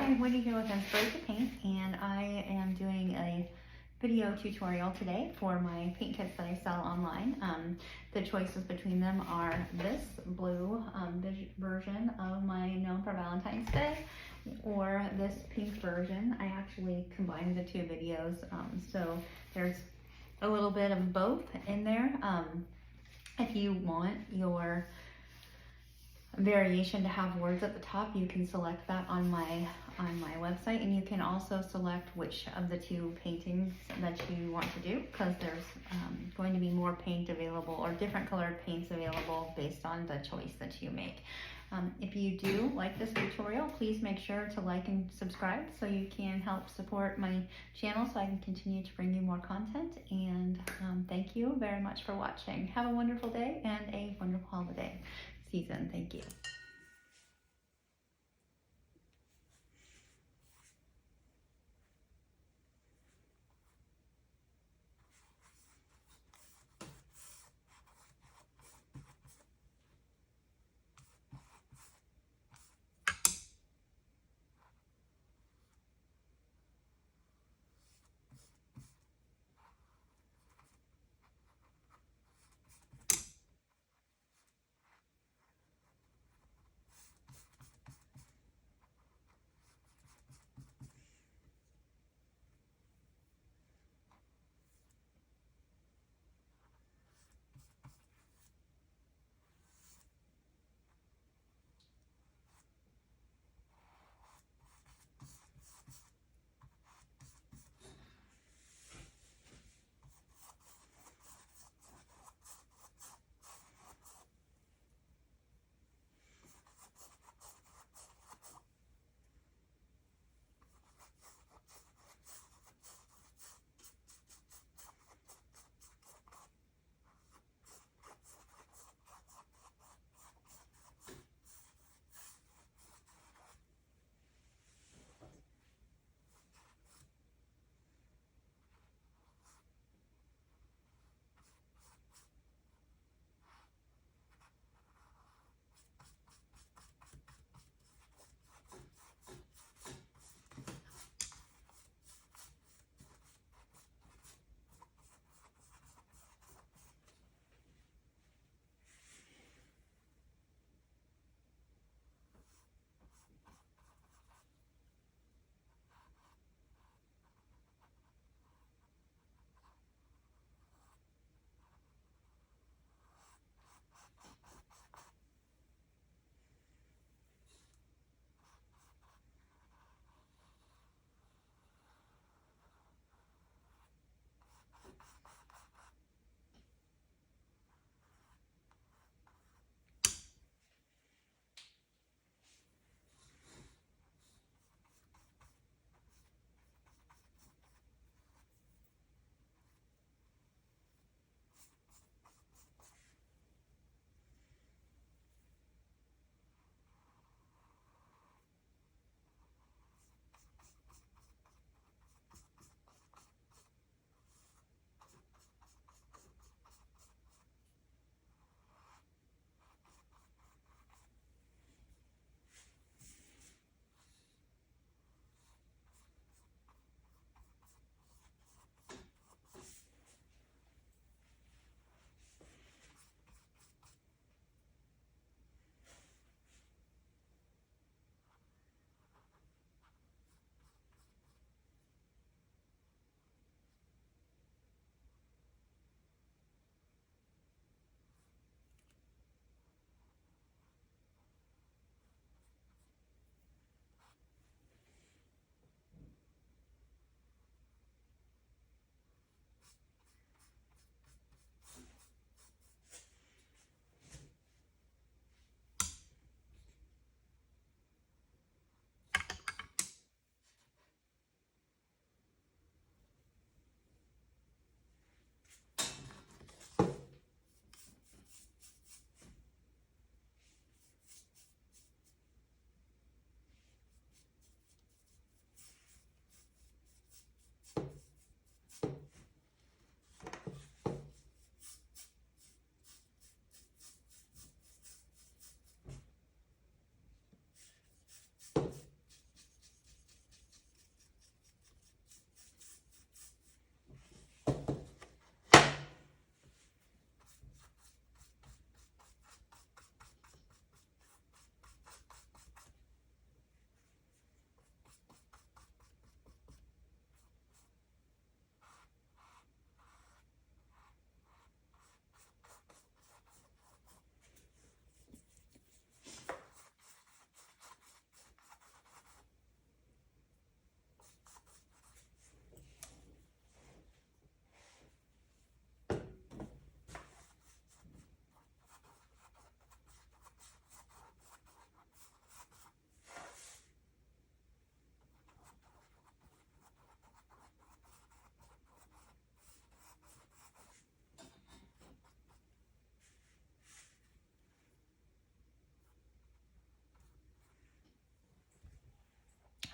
Hi, Wendy here with Inspired to Paint, and I am doing a video tutorial today for my paint kits that I sell online. The choices between them are this blue version of my Gnome for Valentine's Day, or this pink version. I actually combined the two videos, so there's a little bit of both in there. If you want your variation to have words at the top, you can select that on my website, and you can also select which of the two paintings that you want to do, because there's going to be more paint available or different colored paints available based on the choice that you make. If you do like this tutorial, please make sure to like and subscribe so you can help support my channel so I can continue to bring you more content. And thank you very much for watching. Have a wonderful day and a wonderful holiday season. Thank you.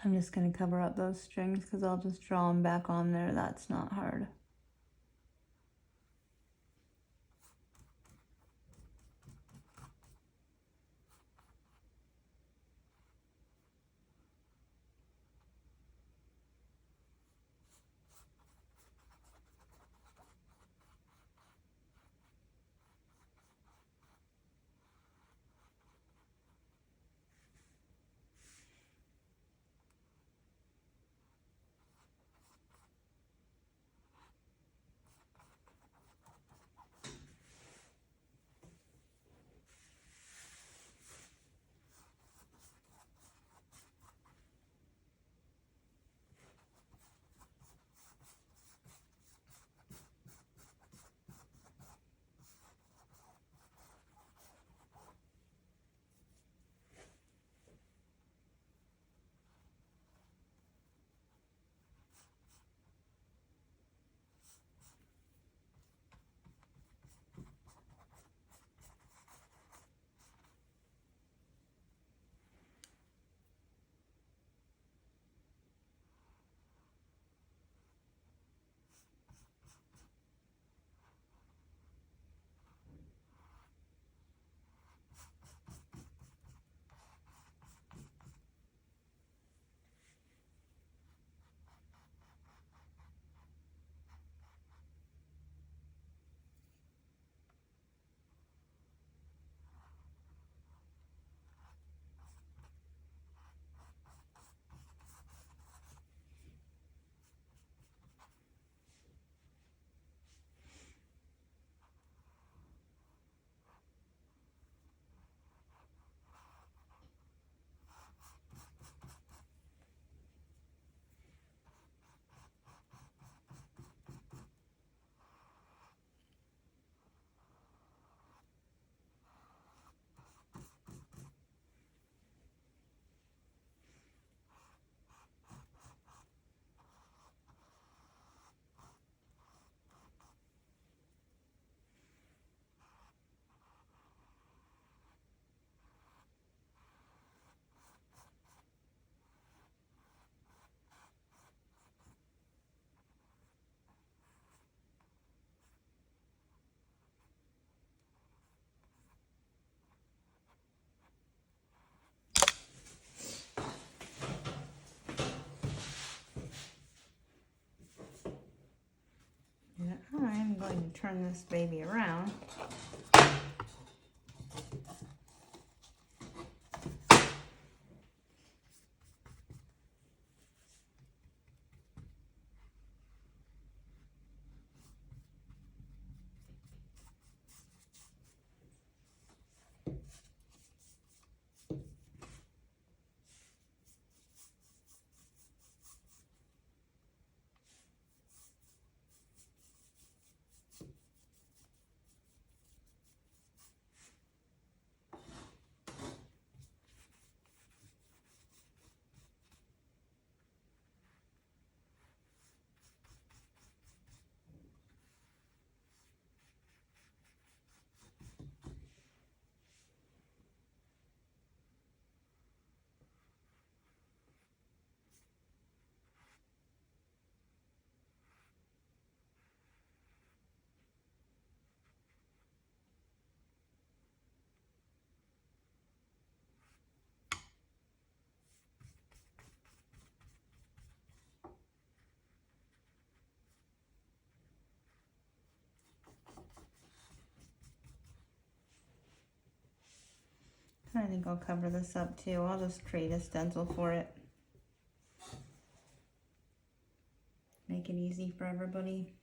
I'm just going to cover up those strings because I'll just draw them back on there. That's not hard. I'm going to turn this baby around. I think I'll cover this up too. I'll just create a stencil for it. Make it easy for everybody.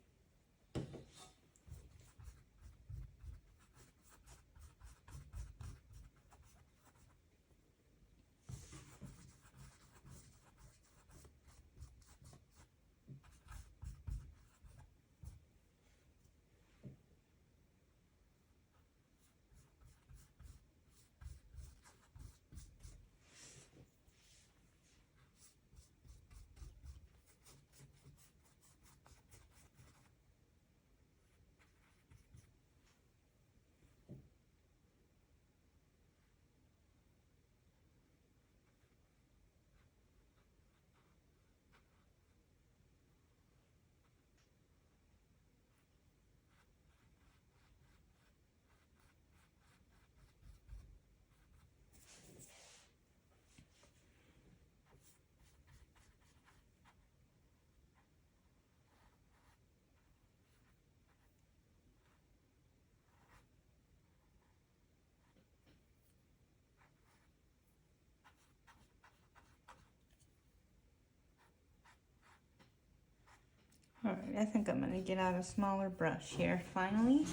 Alright, I think I'm gonna get out a smaller brush here, finally.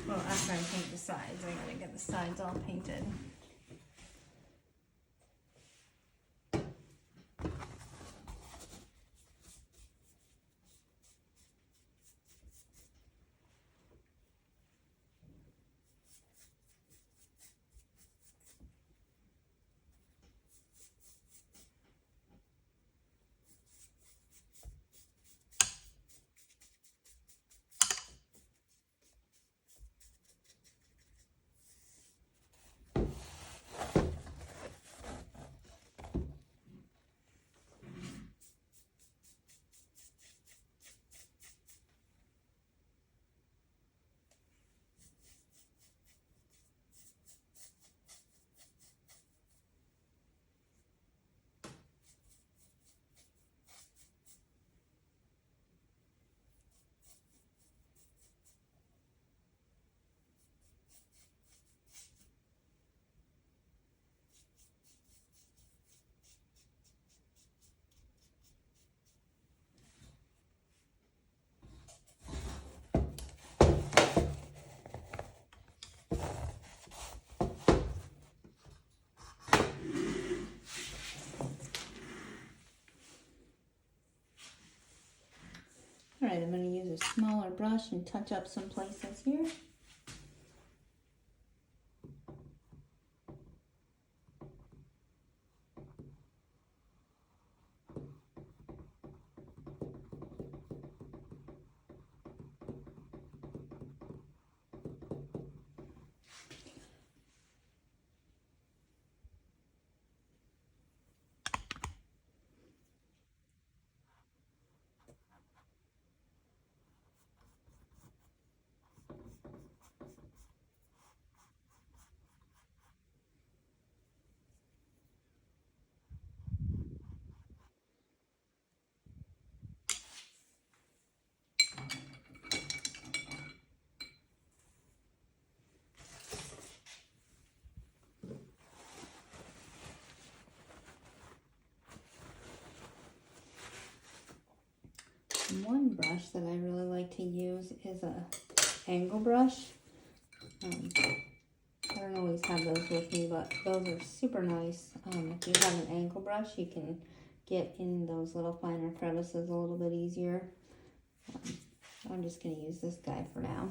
Well, after I paint the sides, I gotta get the sides all painted. Alright, I'm going to use a smaller brush and touch up some places here. One brush that I really like to use is a angle brush. I don't always have those with me, but those are super nice. If you have an angle brush, you can get in those little finer crevices a little bit easier. I'm just going to use this guy for now.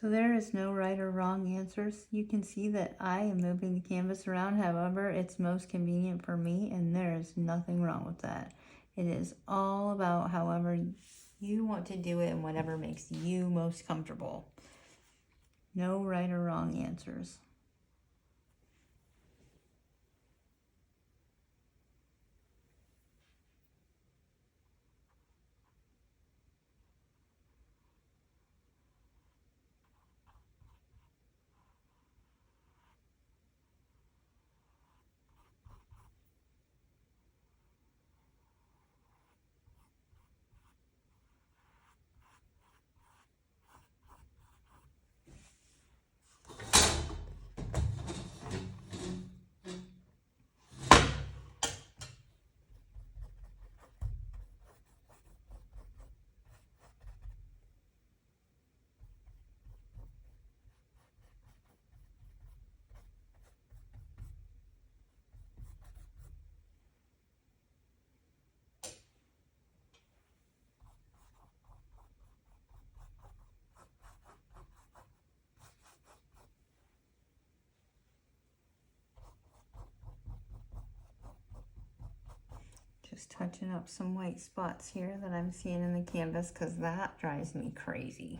So there is no right or wrong answers. You can see that I am moving the canvas around however it's most convenient for me, and there is nothing wrong with that. It is all about however you want to do it and whatever makes you most comfortable. No right or wrong answers. Just touching up some white spots here that I'm seeing in the canvas because that drives me crazy.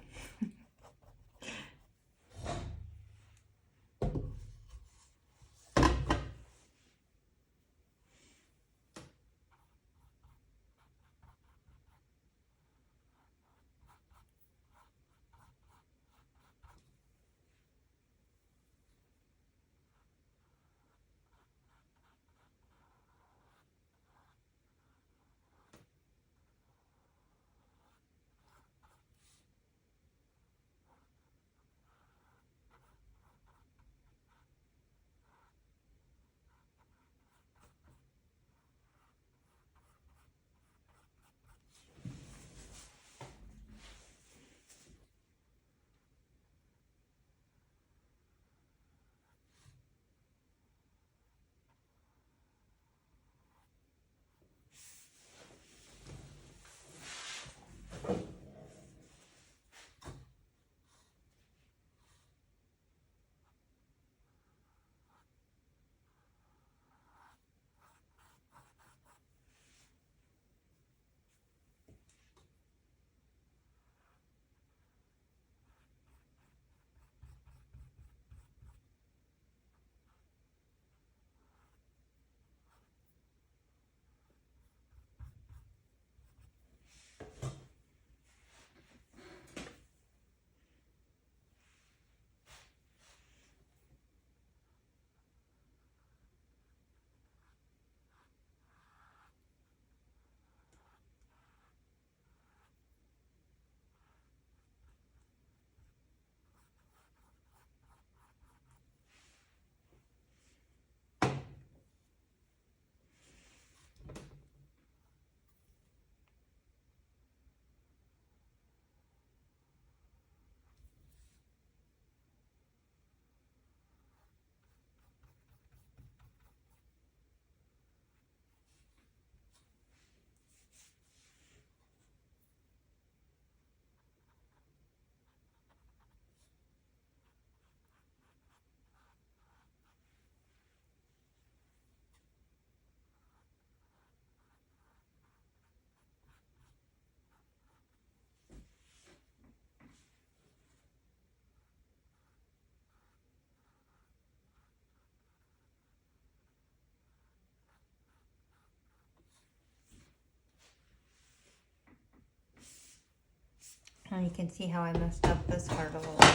Now you can see how I messed up this part a little bit.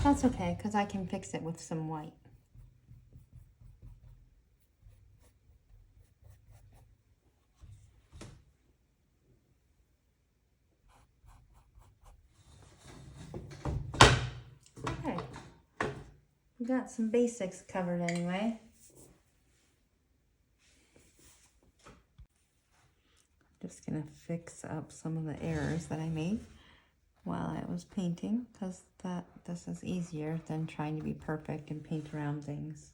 That's okay, because I can fix it with some white. Okay, we got some basics covered anyway. Just gonna fix up some of the errors that I made while I was painting, because this is easier than trying to be perfect and paint around things.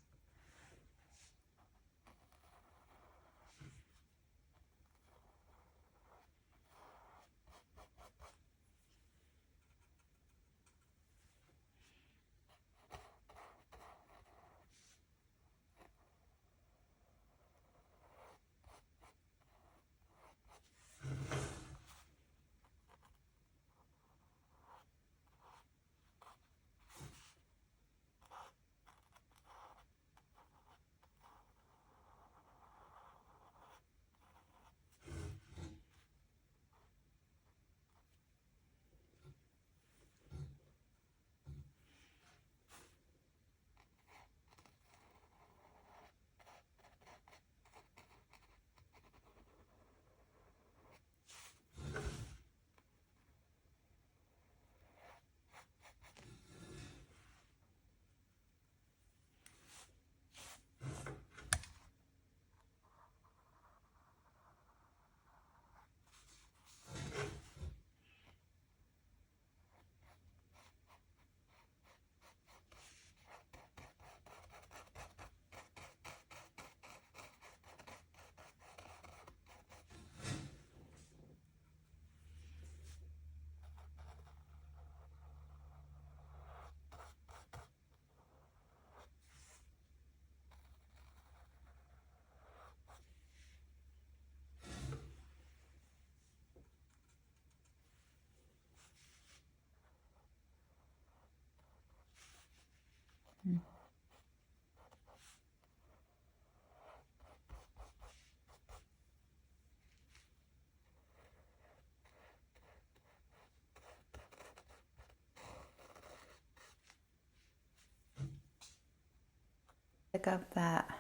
Pick up that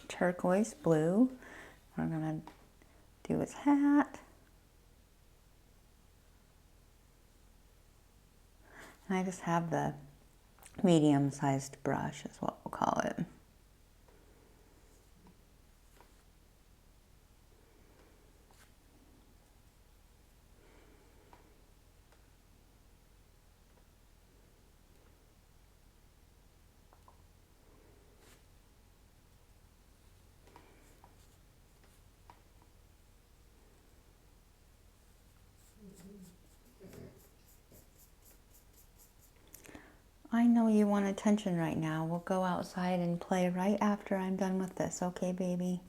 turquoise blue. We're gonna do his hat. And I just have the medium-sized brush is what we'll call it. I know you want attention right now. We'll go outside and play right after I'm done with this, okay, baby?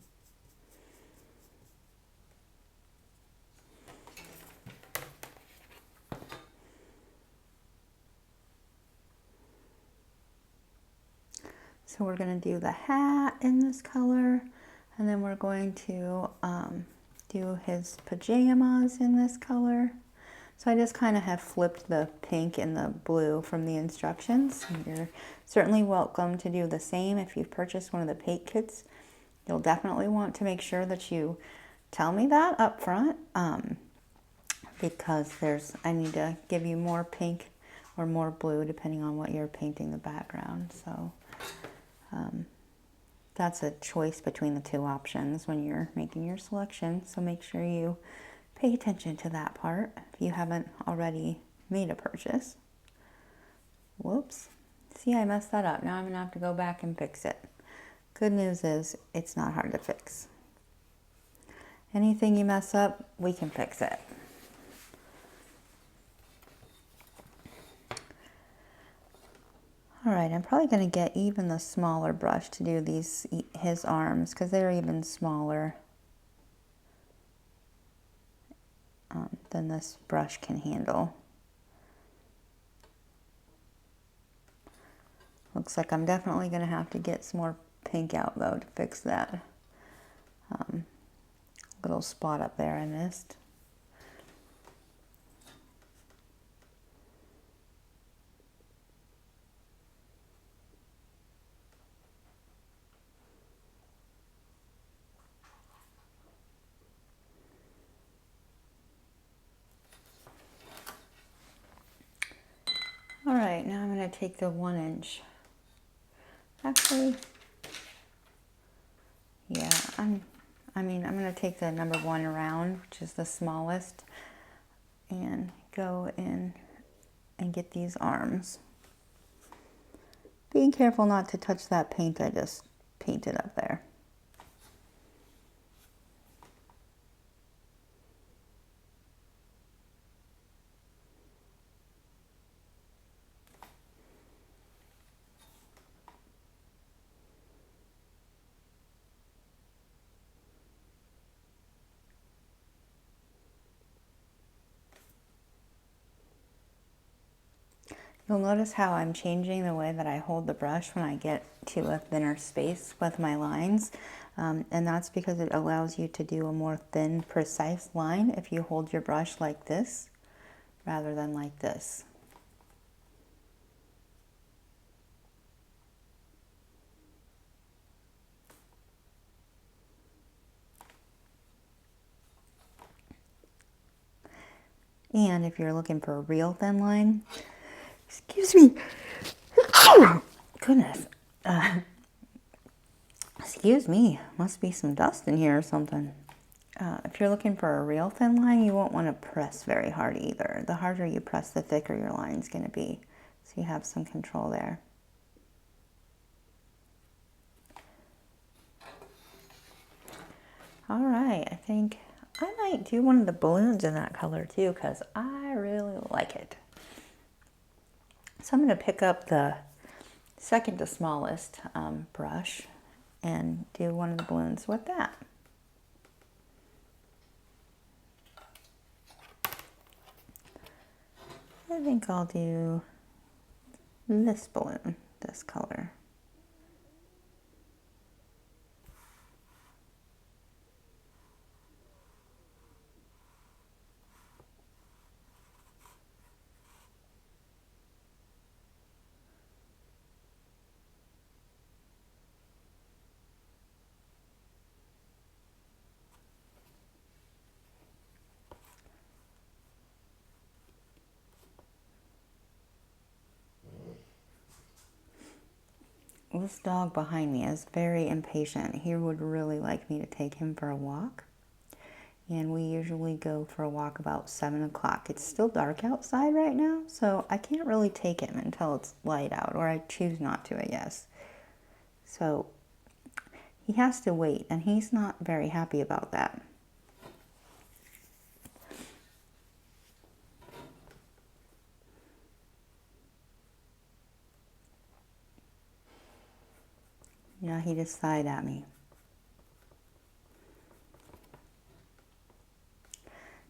So we're going to do the hat in this color, and then we're going to do his pajamas in this color. So I just kind of have flipped the pink and the blue from the instructions. You're certainly welcome to do the same. If you've purchased one of the paint kits, you'll definitely want to make sure that you tell me that up front, because I need to give you more pink or more blue depending on what you're painting the background. So that's a choice between the two options when you're making your selection. So make sure you pay attention to that part if you haven't already made a purchase. Whoops. See, I messed that up. Now I'm going to have to go back and fix it. Good news is it's not hard to fix. Anything you mess up, we can fix it. All right, I'm probably going to get even the smaller brush to do his arms because they're even smaller than this brush can handle. Looks like I'm definitely going to have to get some more pink out though to fix that little spot up there I missed. All right, now I'm going to take the 1 inch. Actually, yeah, I'm going to take the number 1 around, which is the smallest, and go in and get these arms. Being careful not to touch that paint I just painted up there. You'll notice how I'm changing the way that I hold the brush when I get to a thinner space with my lines. And that's because it allows you to do a more thin, precise line if you hold your brush like this rather than like this. And if you're looking for a real thin line, excuse me, goodness, excuse me, must be some dust in here or something. If you're looking for a real thin line, you won't want to press very hard either. The harder you press, the thicker your line's going to be. So you have some control there. All right, I think I might do one of the balloons in that color too because I really like it. So I'm going to pick up the second to smallest brush and do one of the balloons with that. I think I'll do this balloon, this color. This dog behind me is very impatient. He would really like me to take him for a walk. And we usually go for a walk about 7 o'clock. It's still dark outside right now, so I can't really take him until it's light out, or I choose not to, I guess. So he has to wait, and he's not very happy about that. Yeah, he just sighed at me.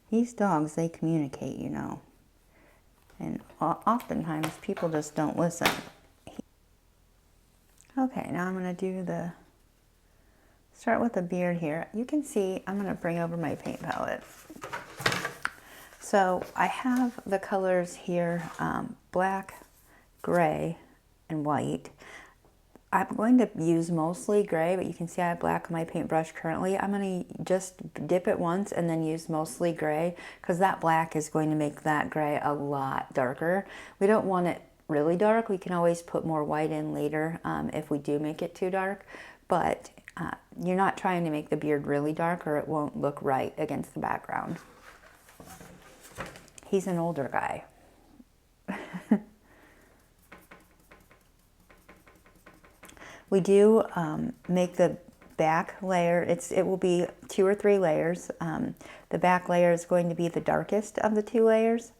These dogs, they communicate, you know. And oftentimes people just don't listen. Okay, now I'm going to do start with the beard here. You can see I'm going to bring over my paint palette. So I have the colors here, black, gray, and white. I'm going to use mostly gray, but you can see I have black on my paintbrush currently. I'm going to just dip it once and then use mostly gray, because that black is going to make that gray a lot darker. We don't want it really dark. We can always put more white in later if we do make it too dark, but you're not trying to make the beard really dark or it won't look right against the background. He's an older guy. We do make the back layer, it will be 2 or 3 layers. The back layer is going to be the darkest of the 2 layers.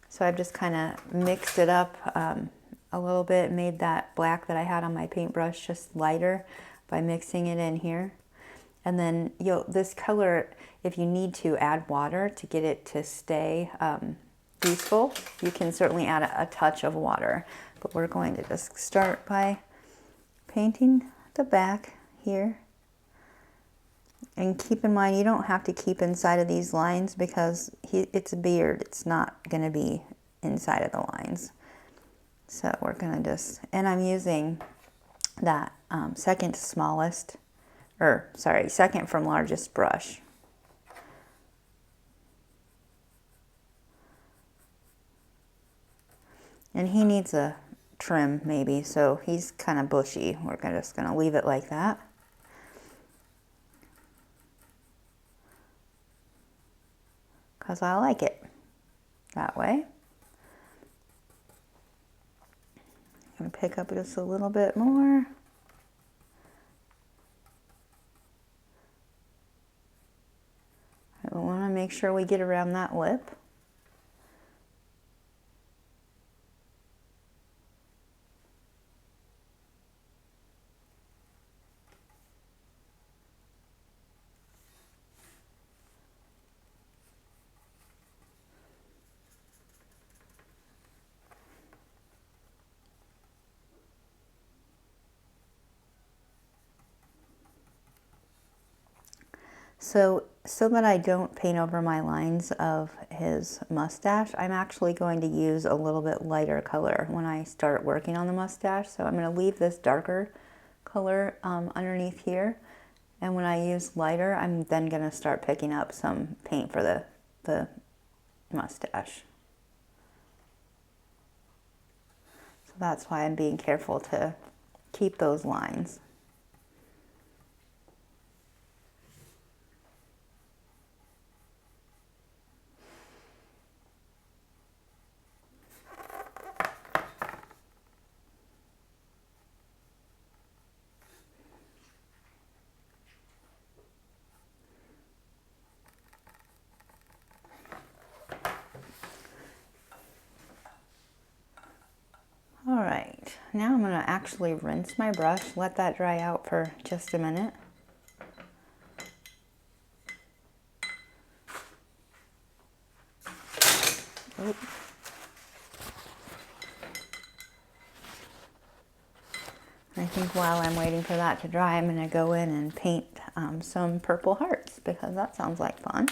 So I've just kind of mixed it up a little bit, made that black that I had on my paintbrush just lighter by mixing it in here. And then this color, if you need to add water to get it to stay useful, you can certainly add a touch of water. But we're going to just start by painting the back here. And keep in mind, you don't have to keep inside of these lines because it's a beard. It's not going to be inside of the lines. So we're going to just, and I'm using that second from largest brush. And he needs a trim maybe, so he's kind of bushy. We're just going to leave it like that. Because I like it that way. I'm going to pick up just a little bit more. I want to make sure we get around that lip. So that I don't paint over my lines of his mustache, I'm actually going to use a little bit lighter color when I start working on the mustache. So I'm going to leave this darker color underneath here. And when I use lighter, I'm then going to start picking up some paint for the mustache. So that's why I'm being careful to keep those lines. All right, now I'm going to actually rinse my brush, let that dry out for just a minute. Oop. think while I'm waiting for that to dry, I'm going to go in and paint some purple hearts because that sounds like fun.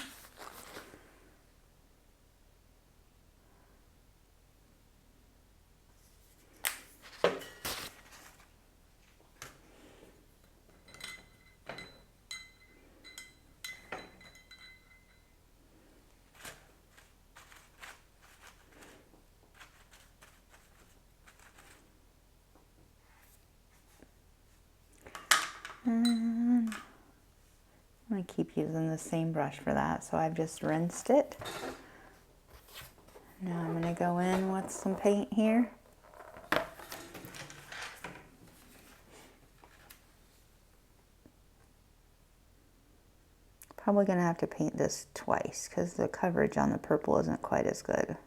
And I'm going to keep using the same brush for that, so I've just rinsed it. Now I'm going to go in with some paint here. Probably going to have to paint this twice because the coverage on the purple isn't quite as good.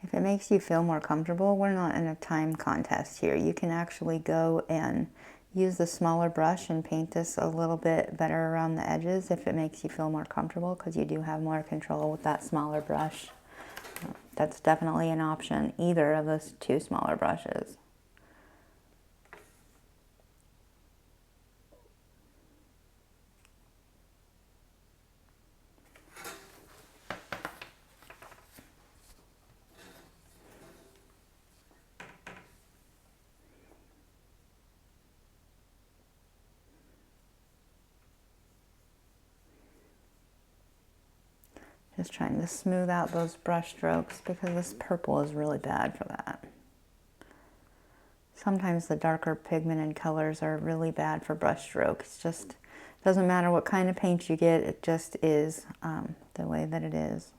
If it makes you feel more comfortable, we're not in a time contest here. You can actually go and use the smaller brush and paint this a little bit better around the edges if it makes you feel more comfortable, because you do have more control with that smaller brush. That's definitely an option, either of those two smaller brushes. Just trying to smooth out those brush strokes because this purple is really bad for that. Sometimes the darker pigmented colors are really bad for brush strokes. Just doesn't matter what kind of paint you get, it just is the way that it is.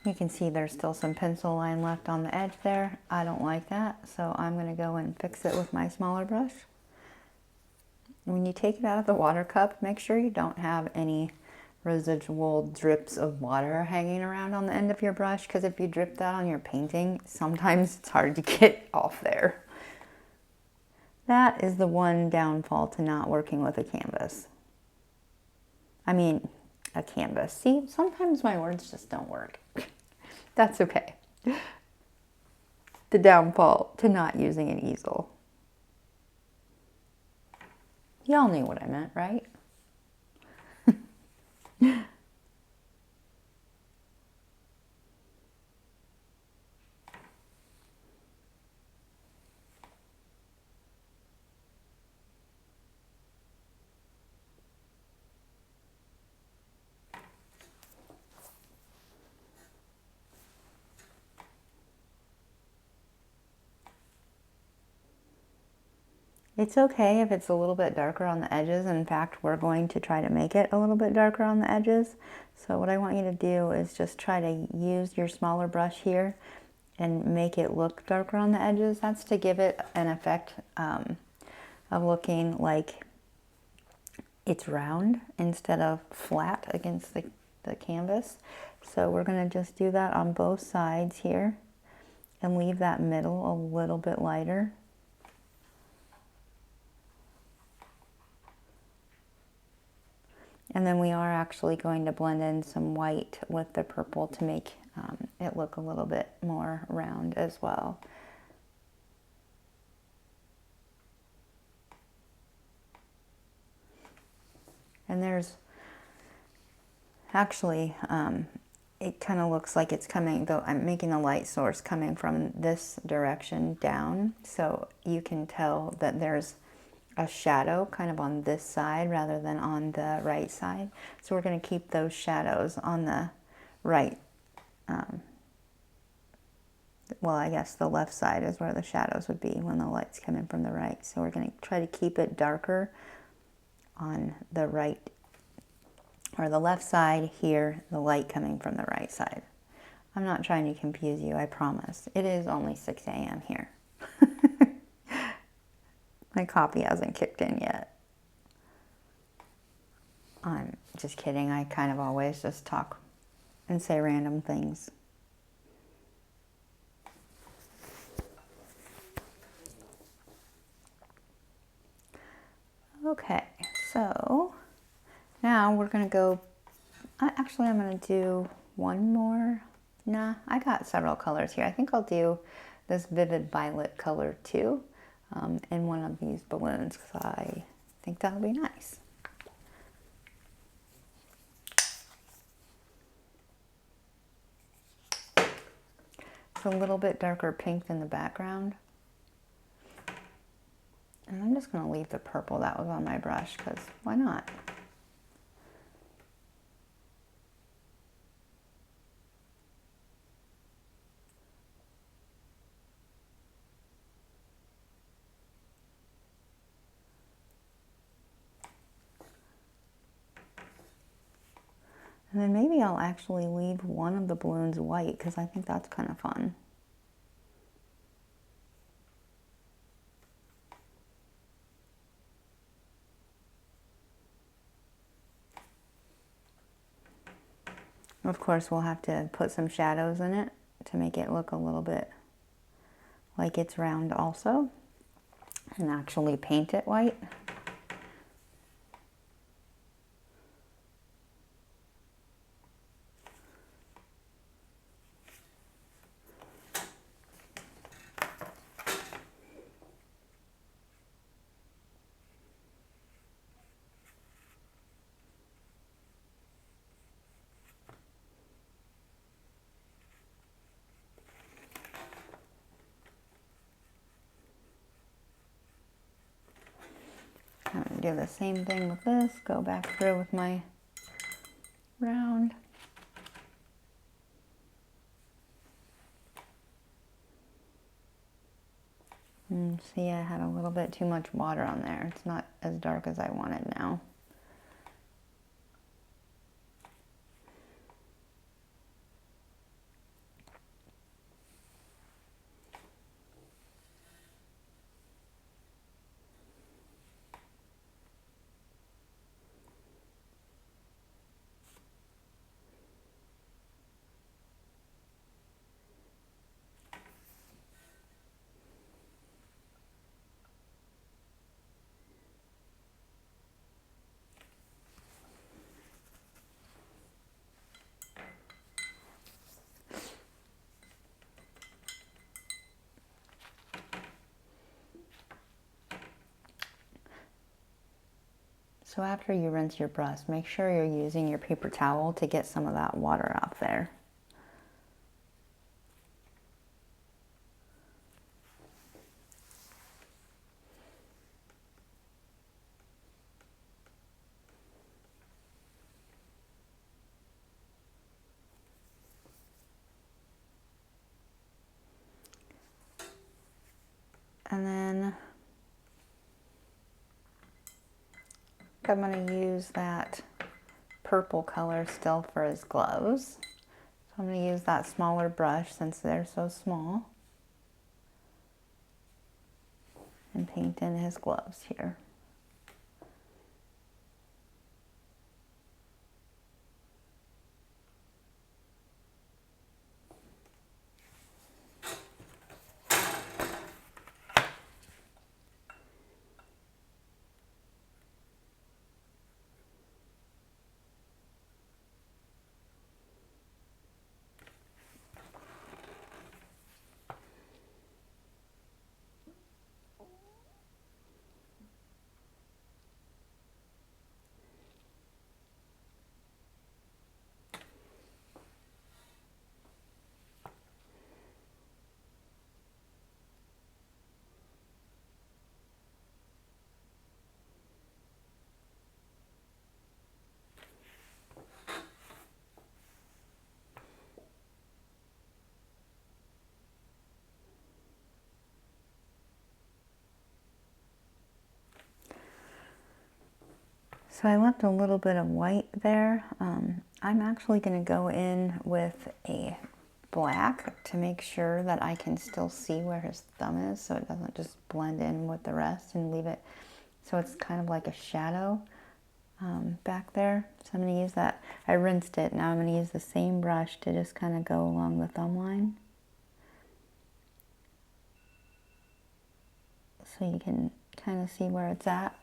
You can see there's still some pencil line left on the edge there. I don't like that, so I'm going to go and fix it with my smaller brush. When you take it out of the water cup, make sure you don't have any residual drips of water hanging around on the end of your brush, because if you drip that on your painting, sometimes it's hard to get off there. That is the one downfall to not working with a canvas. I mean, a canvas. See, sometimes my words just don't work. That's okay. The downfall to not using an easel. Y'all knew what I meant, right? It's okay if it's a little bit darker on the edges. In fact, we're going to try to make it a little bit darker on the edges. So what I want you to do is just try to use your smaller brush here and make it look darker on the edges. That's to give it an effect of looking like it's round instead of flat against the canvas. So we're going to just do that on both sides here and leave that middle a little bit lighter. And then we are actually going to blend in some white with the purple to make it look a little bit more round as well. And there's actually, it kind of looks like it's coming, though I'm making a light source coming from this direction down. So you can tell that there's a shadow kind of on this side rather than on the right side. So we're going to keep those shadows on the right well, I guess the left side is where the shadows would be when the light's coming from the right. So we're going to try to keep it darker on the right, or the left side here, the light coming from the right side. I'm not trying to confuse you, I promise. It is only 6 a.m. here. My coffee hasn't kicked in yet. I'm just kidding. I kind of always just talk and say random things. Okay, so now we're going to go, actually I'm going to do one more. Nah, I got several colors here. I think I'll do this vivid violet color too in one of these balloons because I think that'll be nice. It's a little bit darker pink than the background. And I'm just going to leave the purple that was on my brush because why not? And then maybe I'll actually leave one of the balloons white because I think that's kind of fun. Of course, we'll have to put some shadows in it to make it look a little bit like it's round also, and actually paint it white. I'm going to do the same thing with this, go back through with my round. And see, I had a little bit too much water on there. It's not as dark as I want it now. So after you rinse your brush, make sure you're using your paper towel to get some of that water off there. And then I'm going to use that purple color still for his gloves. So I'm going to use that smaller brush since they're so small and paint in his gloves here. So I left a little bit of white there. I'm actually going to go in with a black to make sure that I can still see where his thumb is, so it doesn't just blend in with the rest and leave it so it's kind of like a shadow back there. So I'm going to use that. I rinsed it. Now I'm going to use the same brush to just kind of go along the thumb line, so you can kind of see where it's at.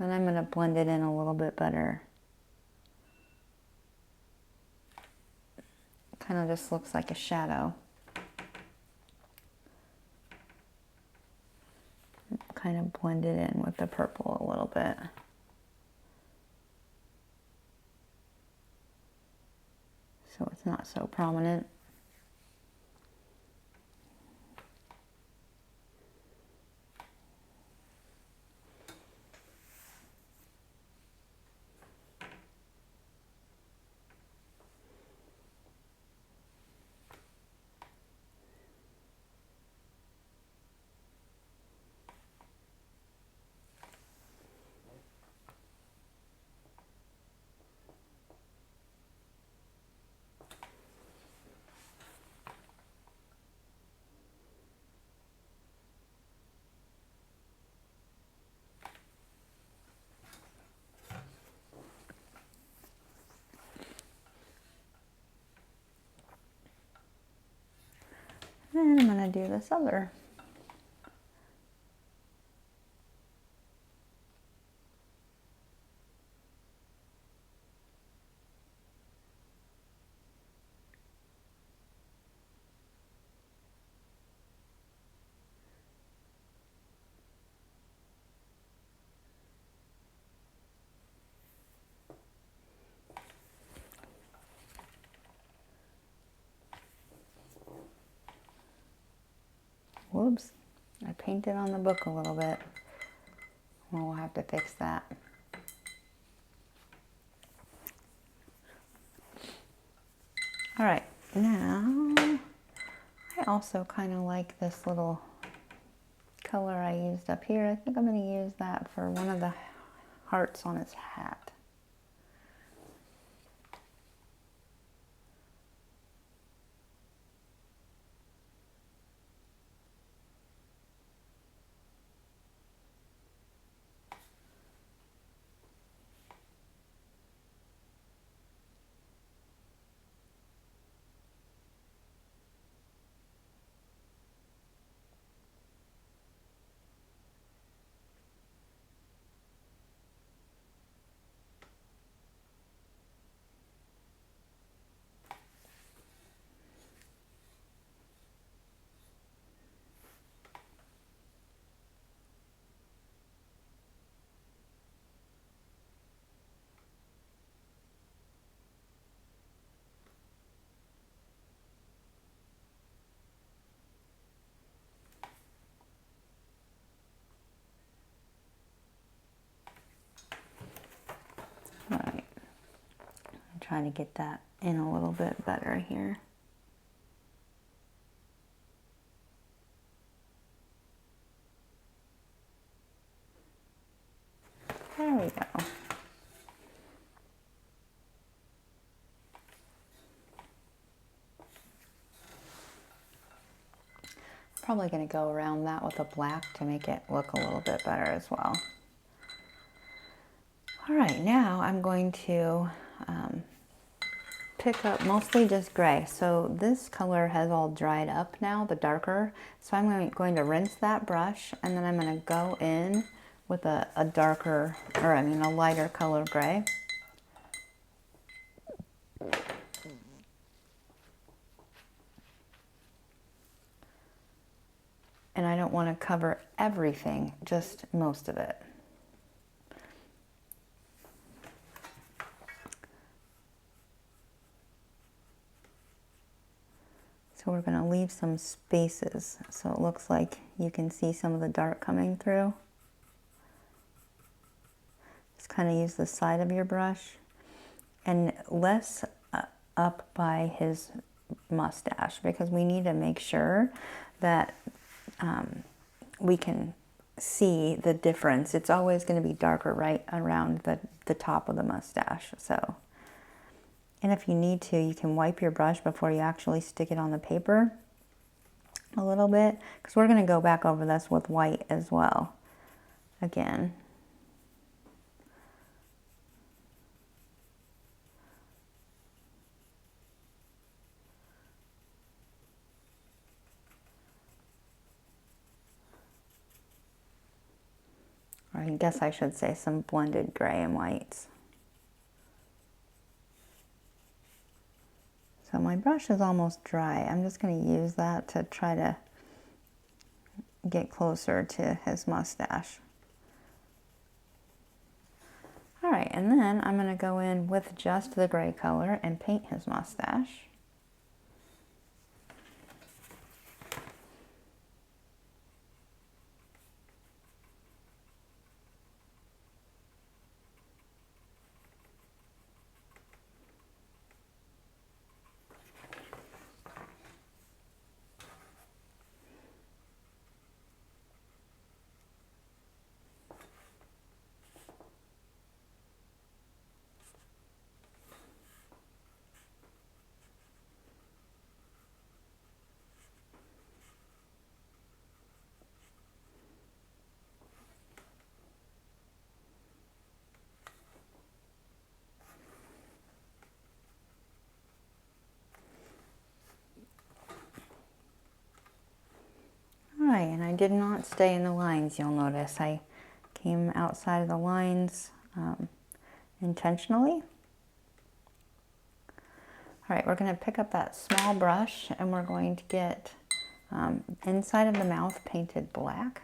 And I'm going to blend it in a little bit better. Kind of just looks like a shadow. Kind of blend it in with the purple a little bit. So it's not so prominent. And I'm going to do this other. Whoops, I painted on the book a little bit. Well, we'll have to fix that. All right, now I also kind of like this little color I used up here. I think I'm going to use that for one of the hearts on his hat. All right, I'm trying to get that in a little bit better here. There we go. Probably going to go around that with a black to make it look a little bit better as well. All right, now I'm going to pick up mostly just gray. So this color has all dried up now, the darker. So I'm going to rinse that brush, and then I'm going to go in with a darker, or I mean a lighter color gray. And I don't want to cover everything, just most of it. So we're going to leave some spaces so it looks like you can see some of the dark coming through. Just kind of use the side of your brush and less up by his mustache, because we need to make sure that we can see the difference. It's always going to be darker right around the top of the mustache. So, and if you need to, you can wipe your brush before you actually stick it on the paper a little bit, because we're going to go back over this with white as well again. Or I guess I should say some blended gray and whites. So my brush is almost dry. I'm just going to use that to try to get closer to his mustache. All right, and then I'm going to go in with just the gray color and paint his mustache. Alright, and I did not stay in the lines, you'll notice. I came outside of the lines intentionally. Alright, we're going to pick up that small brush and we're going to get inside of the mouth painted black.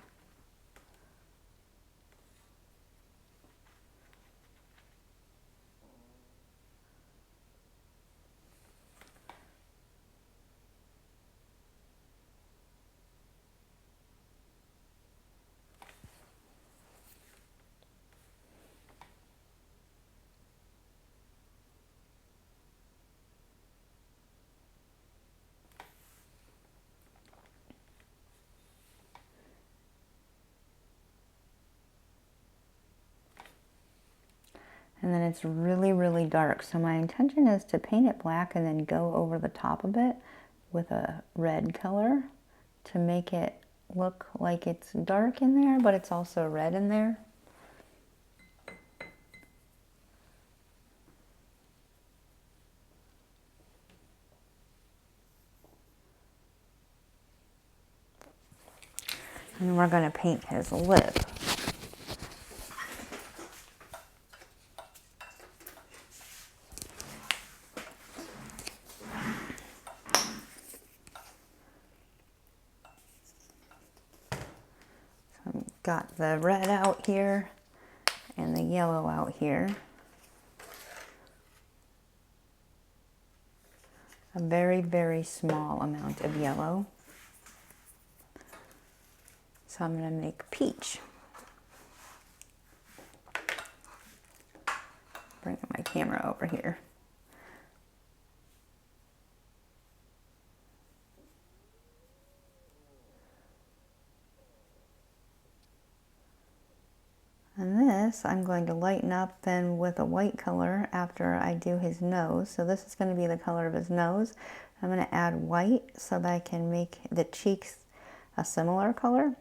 And then it's really, really dark. So my intention is to paint it black and then go over the top of it with a red color to make it look like it's dark in there, but it's also red in there. And we're going to paint his lip. Got the red out here and the yellow out here. A very, very small amount of yellow. So I'm going to make peach. Bring my camera over here. And this I'm going to lighten up then with a white color after I do his nose. So this is going to be the color of his nose. I'm going to add white so that I can make the cheeks a similar color.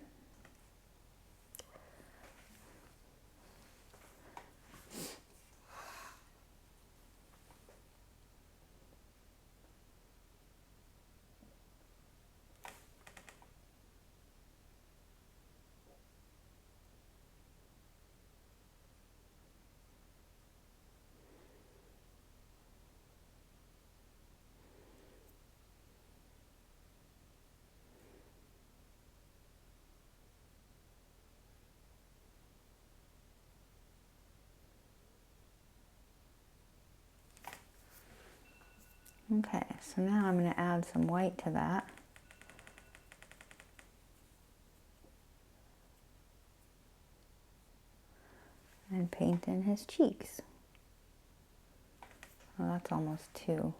Okay, so now I'm going to add some white to that. And paint in his cheeks. Well, that's almost too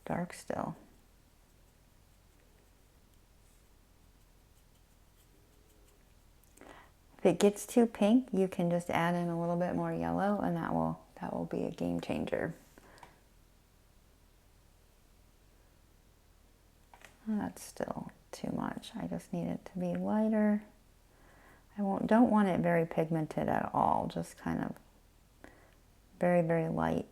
dark still. If it gets too pink, you can just add in a little bit more yellow, and that will be a game changer. That's still too much. I just need it to be lighter. Don't want it very pigmented at all, just kind of very, very light.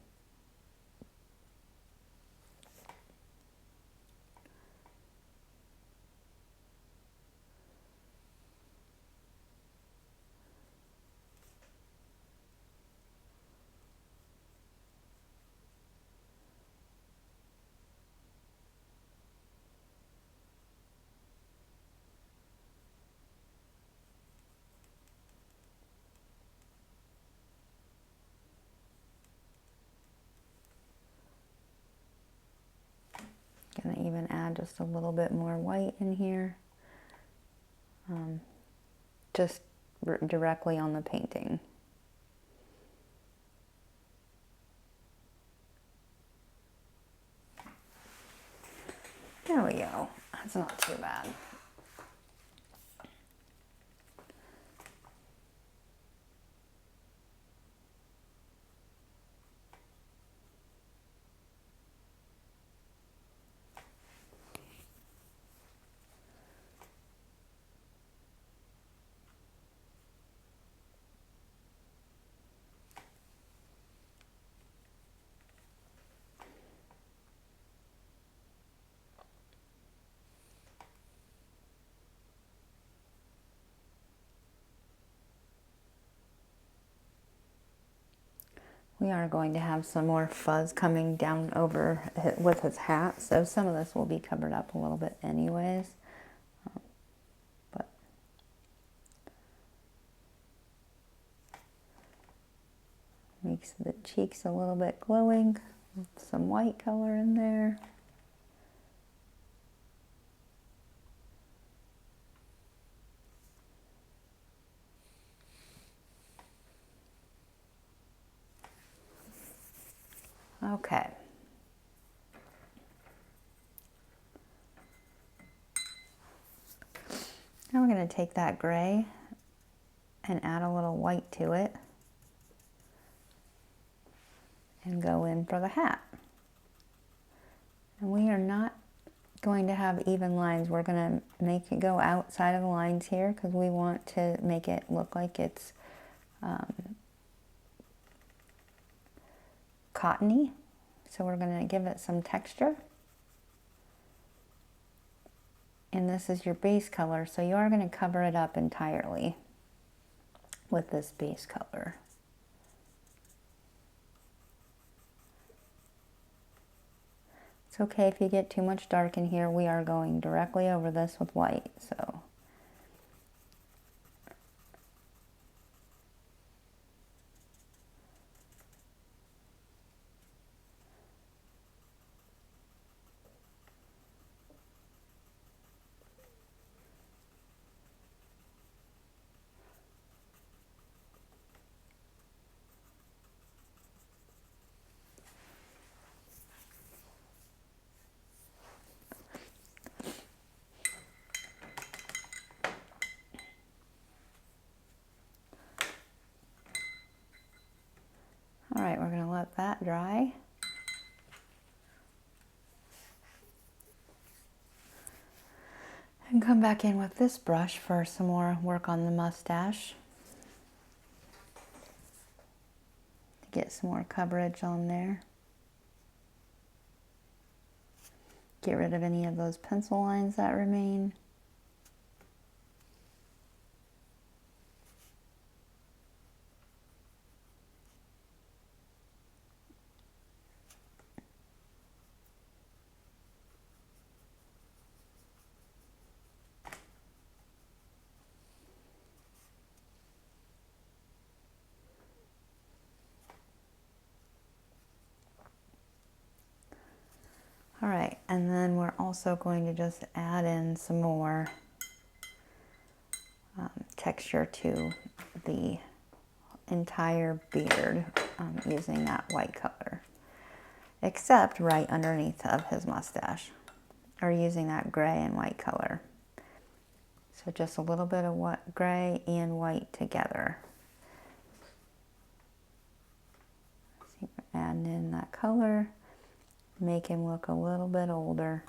Gonna even add just a little bit more white in here, just directly on the painting. There we go. That's not too bad. We are going to have some more fuzz coming down over with his hat, so some of this will be covered up a little bit anyways. But makes the cheeks a little bit glowing with some white color in there. Okay. Now we're going to take that gray and add a little white to it and go in for the hat. And we are not going to have even lines. We're going to make it go outside of the lines here because we want to make it look like it's cottony. So we're going to give it some texture. And this is your base color, so you are going to cover it up entirely with this base color. It's okay if you get too much dark in here. We are going directly over this with white, so. All right, we're going to let that dry. And come back in with this brush for some more work on the mustache. To get some more coverage on there. Get rid of any of those pencil lines that remain. All right, and then we're also going to just add in some more texture to the entire beard using that white color, except right underneath of his mustache, or using that gray and white color. So just a little bit of gray and white together. See, we're adding in that color, make him look a little bit older.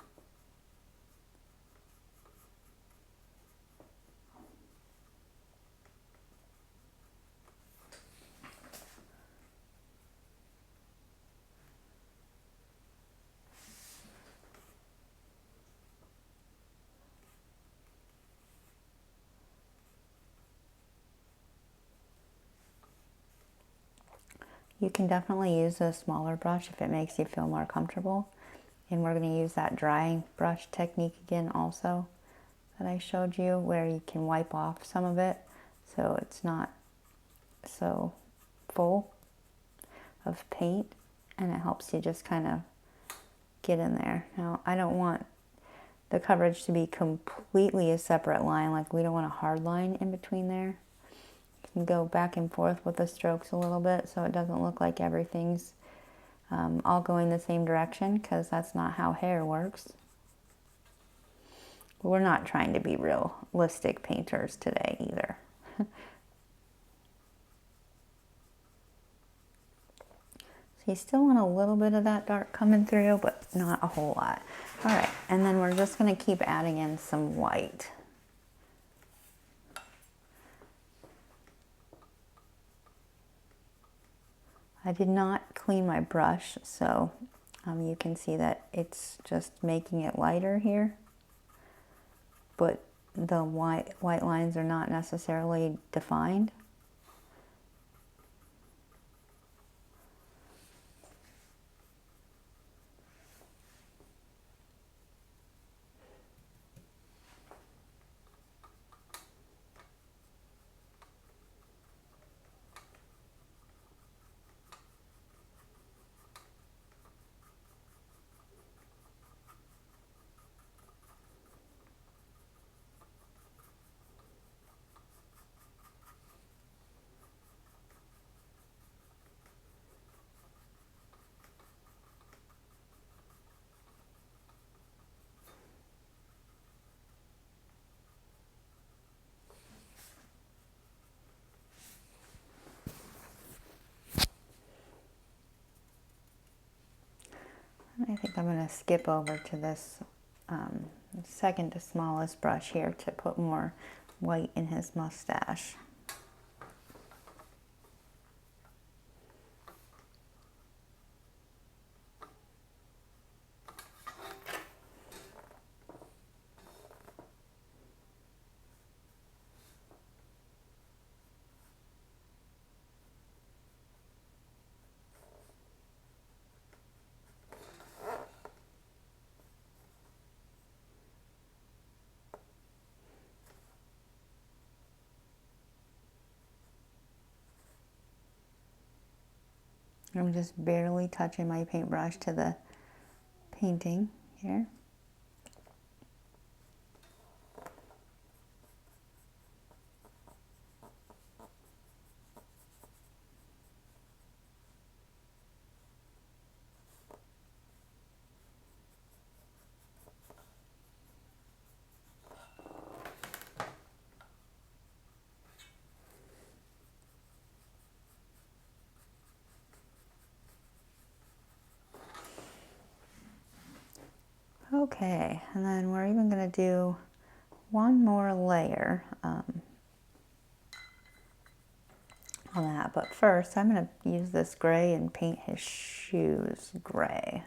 You can definitely use a smaller brush if it makes you feel more comfortable. And we're going to use that drying brush technique again also that I showed you, where you can wipe off some of it so it's not so full of paint, and it helps you just kind of get in there. Now, I don't want the coverage to be completely a separate line, like we don't want a hard line in between there. You can go back and forth with the strokes a little bit so it doesn't look like everything's all going the same direction, because that's not how hair works. We're not trying to be realistic painters today either. So you still want a little bit of that dark coming through, but not a whole lot. All right, and then we're just going to keep adding in some white. I did not clean my brush, so you can see that it's just making it lighter here, but the white lines are not necessarily defined. I think I'm going to skip over to this second to smallest brush here to put more white in his mustache. I'm just barely touching my paintbrush to the painting here. Okay, and then we're even going to do one more layer on that. But first, I'm going to use this gray and paint his shoes gray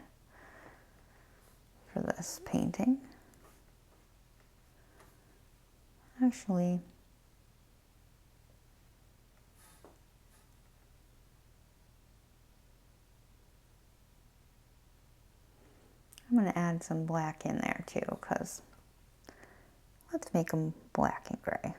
for this painting. Actually, I'm going to add some black in there too, because let's make them black and gray.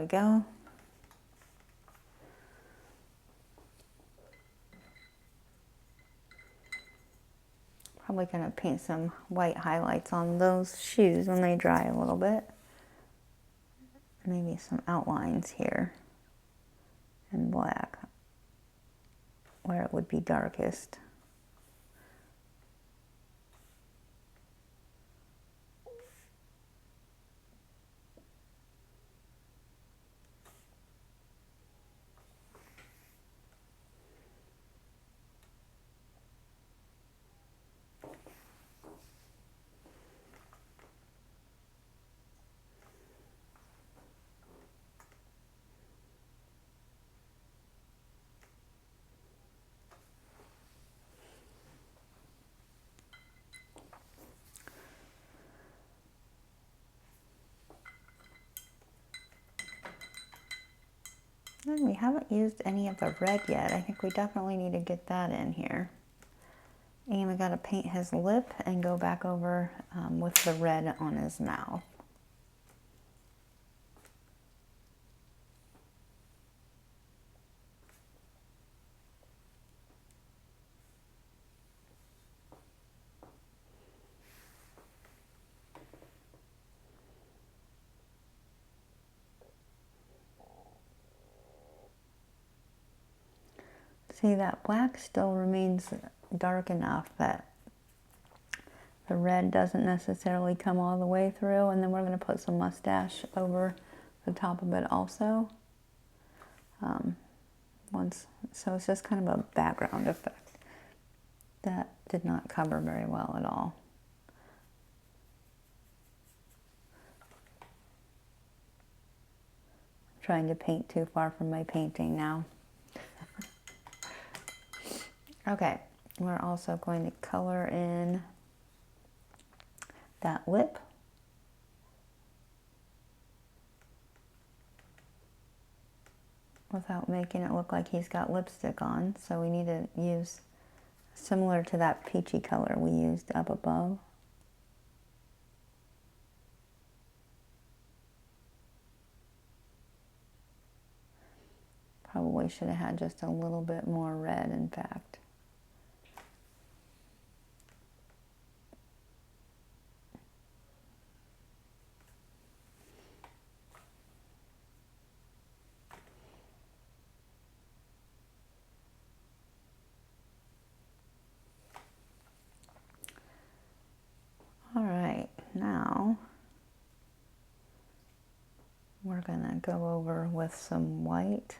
we go. Probably gonna paint some white highlights on those shoes when they dry a little bit. Maybe some outlines here in black where it would be darkest. And we haven't used any of the red yet. I think we definitely need to get that in here. And we got to paint his lip and go back over with the red on his mouth. See, that black still remains dark enough that the red doesn't necessarily come all the way through, and then we're going to put some mustache over the top of it also. So it's just kind of a background effect that did not cover very well at all. I'm trying to paint too far from my painting now. Okay, we're also going to color in that lip. Without making it look like he's got lipstick on. So we need to use similar to that peachy color we used up above. Probably should have had just a little bit more red, in fact. All right, now we're gonna go over with some white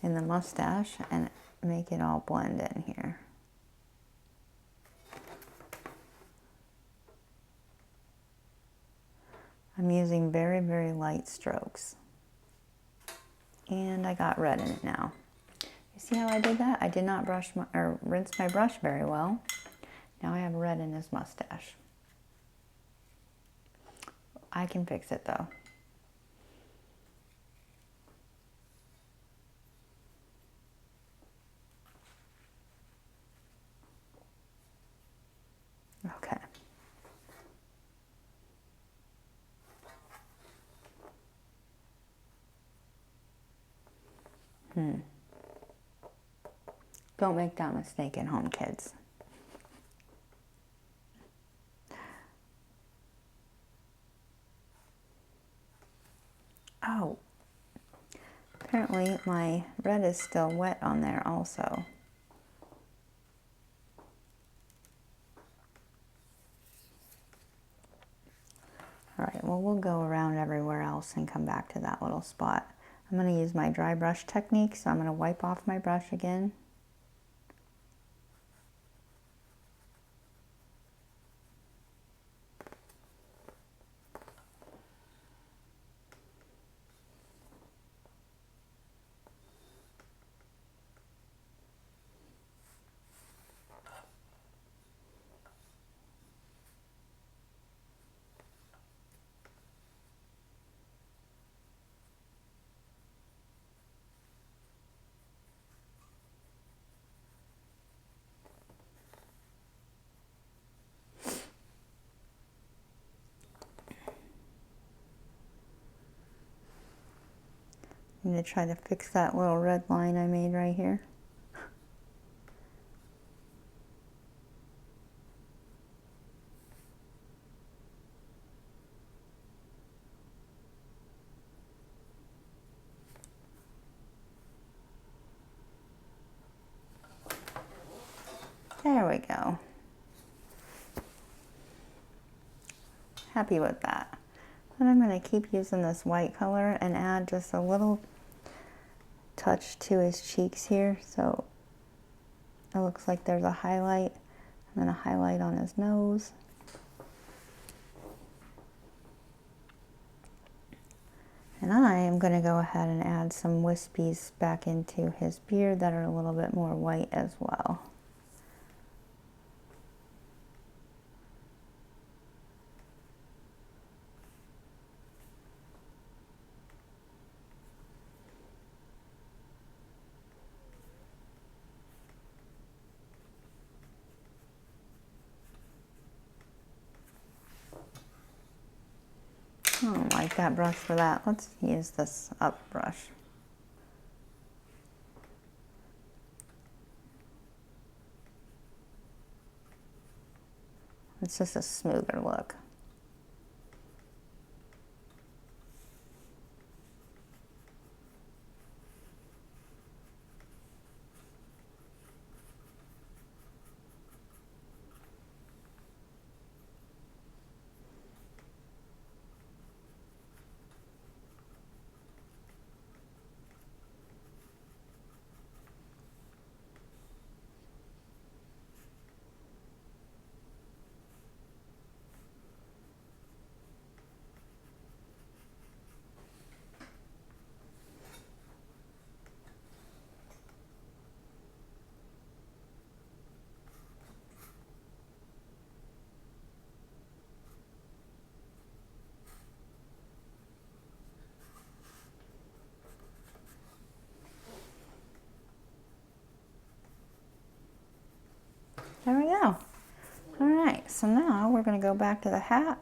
in the mustache and make it all blend in here. I'm using very, very light strokes. And I got red in it now. You see how I did that? I did not rinse my brush very well. Now I have red in his mustache. I can fix it though. Okay. Don't make that mistake at home, kids. Oh, apparently my red is still wet on there also. All right, well, we'll go around everywhere else and come back to that little spot. I'm going to use my dry brush technique, so I'm going to wipe off my brush again. I'm going to try to fix that little red line I made right here. There we go. Happy with that. And I'm going to keep using this white color and add just a little touch to his cheeks here. So it looks like there's a highlight and then a highlight on his nose. And I am going to go ahead and add some wispies back into his beard that are a little bit more white as well. I don't like that brush for that. Let's use this up brush. It's just a smoother look. There we go. All right, so now we're going to go back to the hat,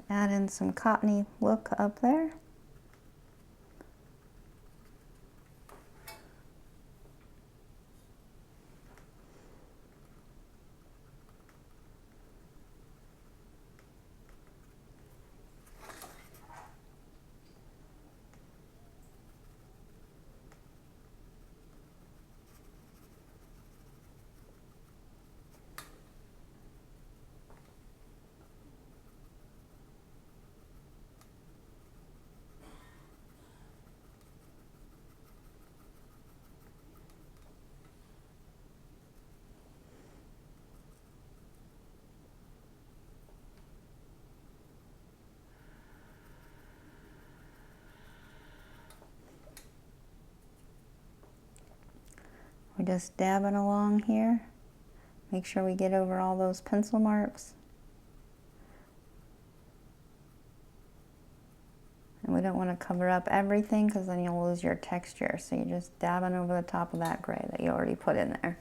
add in some cottony look up there. We're just dabbing along here. Make sure we get over all those pencil marks. And we don't want to cover up everything because then you'll lose your texture. So you're just dabbing over the top of that gray that you already put in there.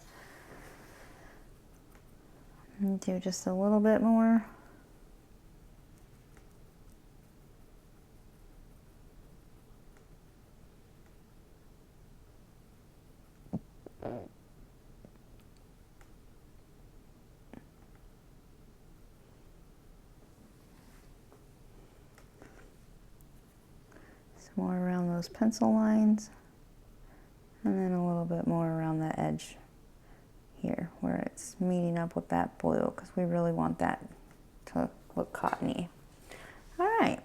And do just a little bit more. Some more around those pencil lines. And then a little bit more around the edge here where it's meeting up with that blue because we really want that to look cottony. All right.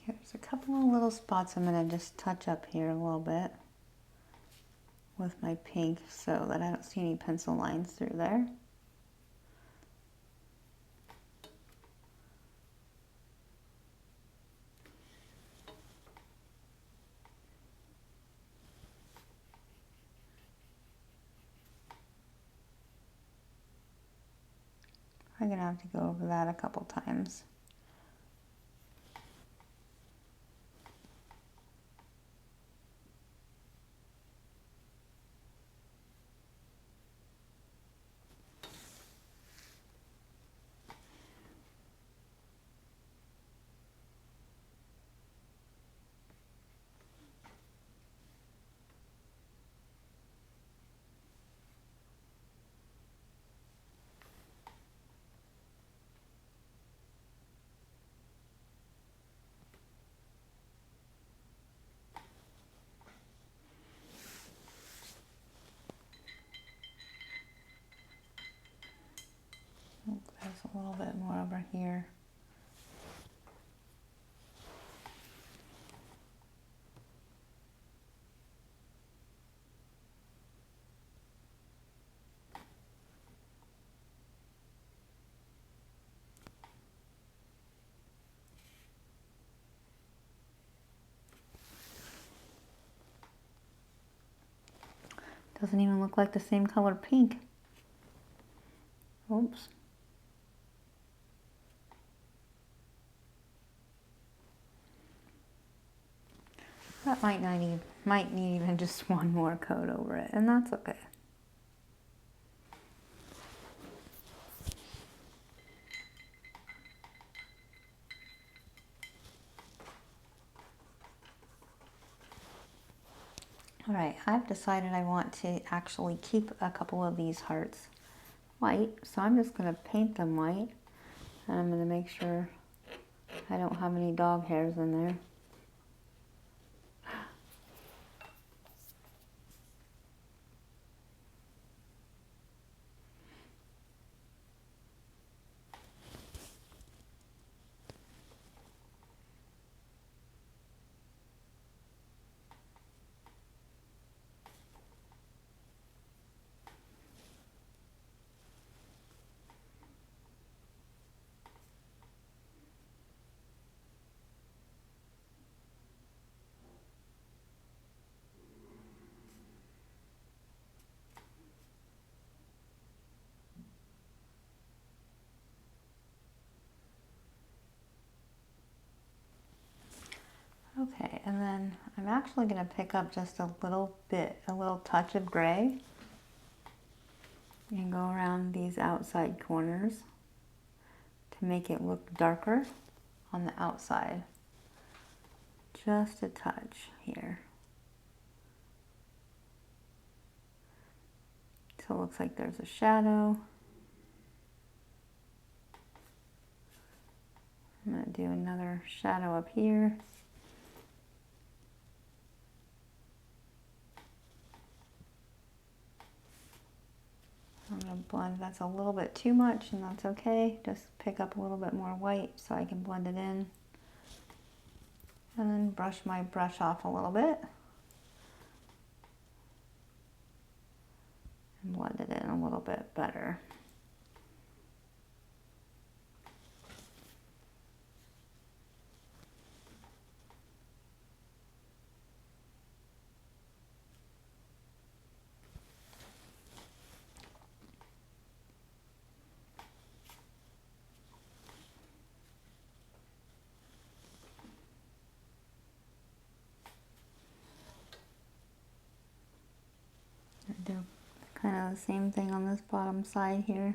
Here's a couple of little spots I'm going to just touch up here a little bit with my pink so that I don't see any pencil lines through there. I'm going to have to go over that a couple times. little bit more over here. Doesn't even look like the same color pink. Oops. That might need even just one more coat over it, and that's okay. All right, I've decided I want to actually keep a couple of these hearts white, so I'm just going to paint them white, and I'm going to make sure I don't have any dog hairs in there. Okay, and then I'm actually going to pick up just a little touch of gray and go around these outside corners to make it look darker on the outside. Just a touch here. So it looks like there's a shadow. I'm going to do another shadow up here. I'm going to blend, that's a little bit too much, and that's okay. Just pick up a little bit more white so I can blend it in. And then brush my brush off a little bit. And blend it in a little bit better. Do kind of the same thing on this bottom side here.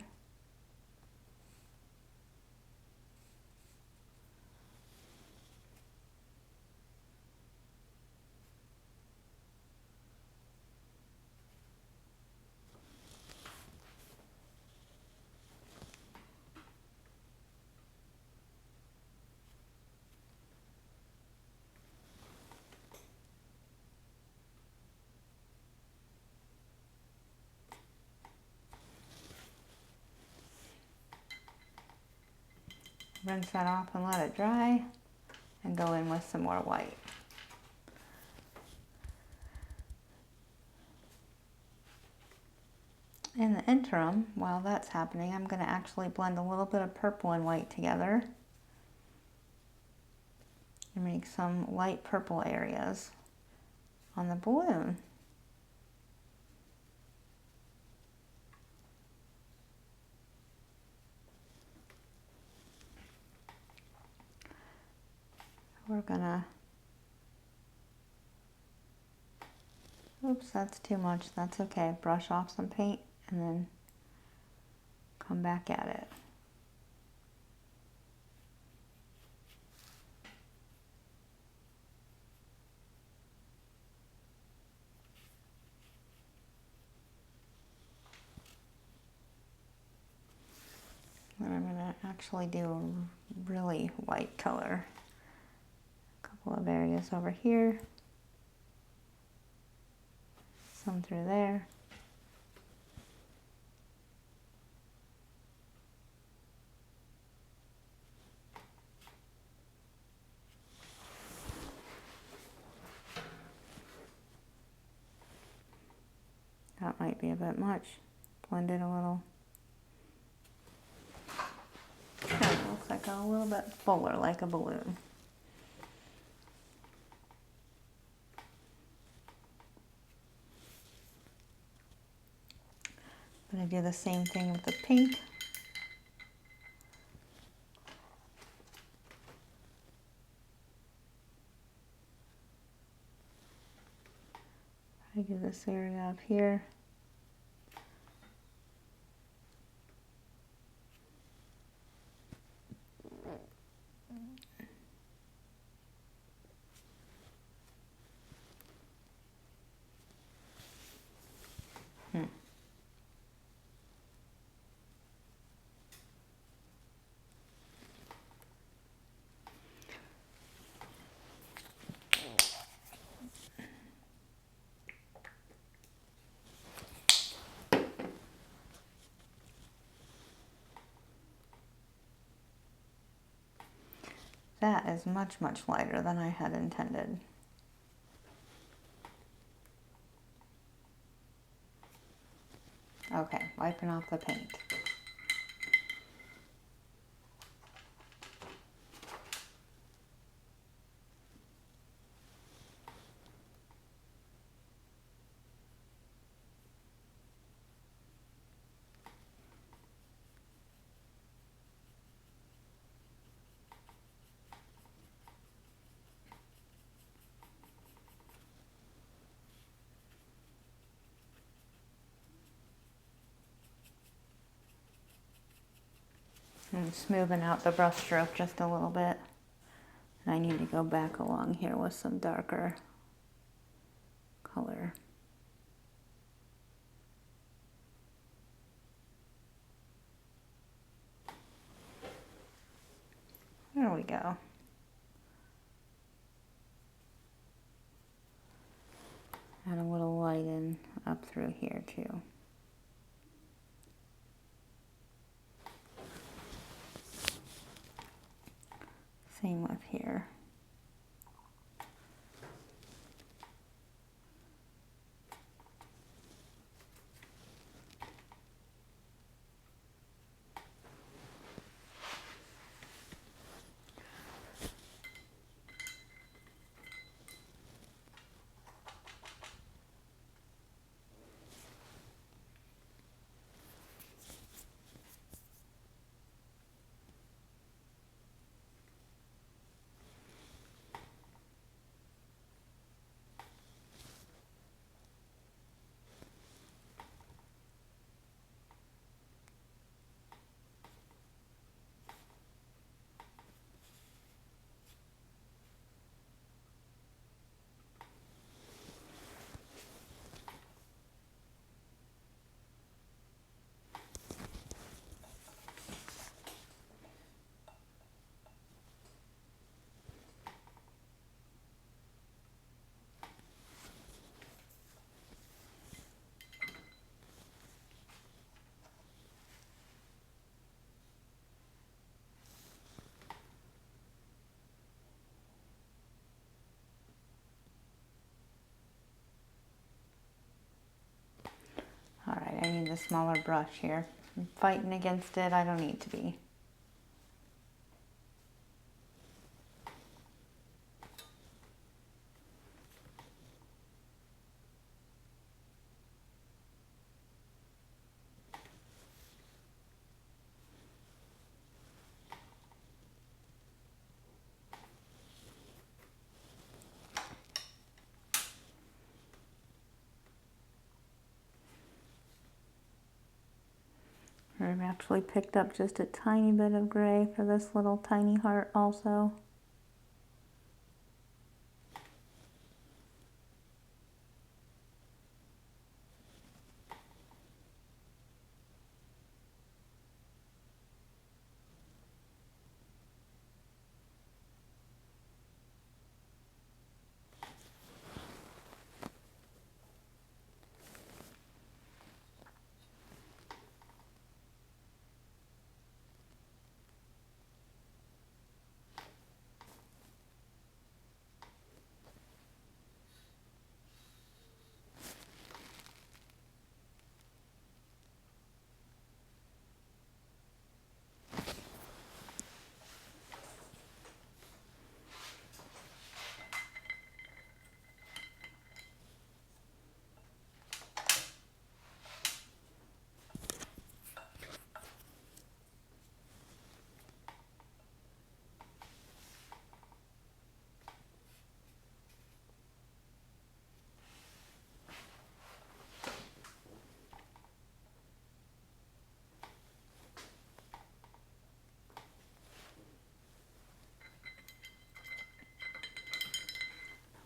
Rinse that off and let it dry, and go in with some more white. In the interim, while that's happening, I'm going to actually blend a little bit of purple and white together and make some light purple areas on the balloon. We're gonna, oops, that's too much, that's okay. Brush off some paint and then come back at it. And I'm gonna actually do a really white color. A couple of areas over here. Some through there. might be a bit much. Blend it a little. It looks like a little bit fuller, like a balloon. I'm going to do the same thing with the pink. I do this area up here. That is much, much lighter than I had intended. Okay, wiping off the paint. I'm smoothing out the brush stroke just a little bit. And I need to go back along here with some darker color. There we go. Add a little light in up through here too. Same with here. All right, I need a smaller brush here. I'm fighting against it, I don't need to be. I've actually picked up just a tiny bit of gray for this little tiny heart also.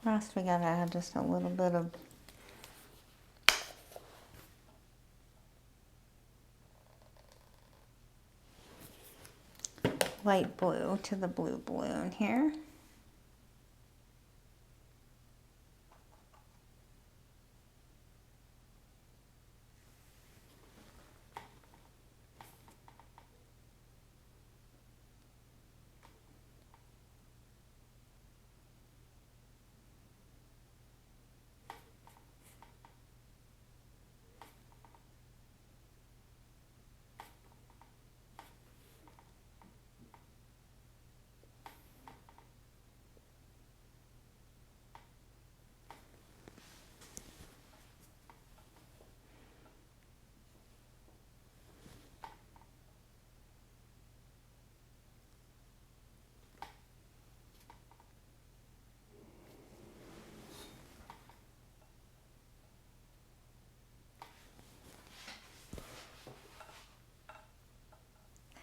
Last we gotta add just a little bit of light blue to the blue balloon here.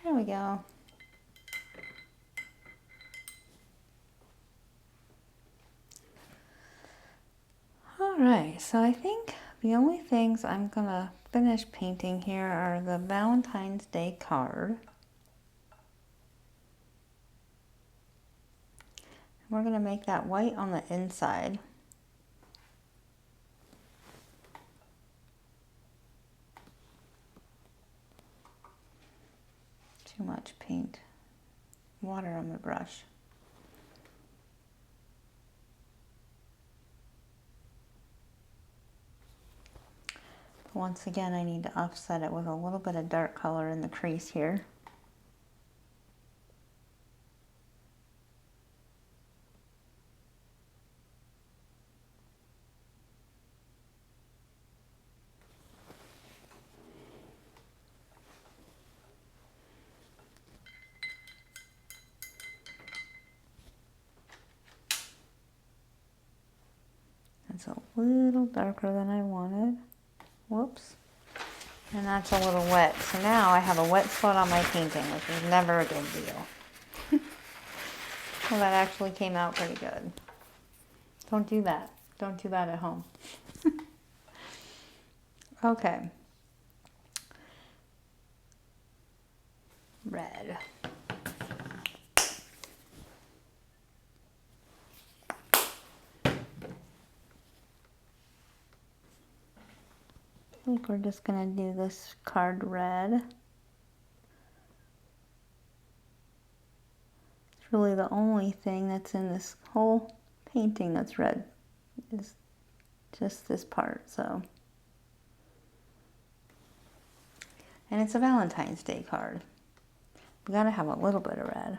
There we go. All right, so I think the only things I'm gonna finish painting here are the Valentine's Day card. We're gonna make that white on the inside. Too much paint. Water on the brush. Once again, I need to offset it with a little bit of dark color in the crease here. It's a little darker than I wanted. Whoops. And that's a little wet. So now I have a wet spot on my painting, which is never a good deal. Well, that actually came out pretty good. Don't do that. Don't do that at home. Okay. Red. I think we're just going to do this card red. It's really the only thing that's in this whole painting that's red, is just this part, so. And it's a Valentine's Day card. We gotta have a little bit of red.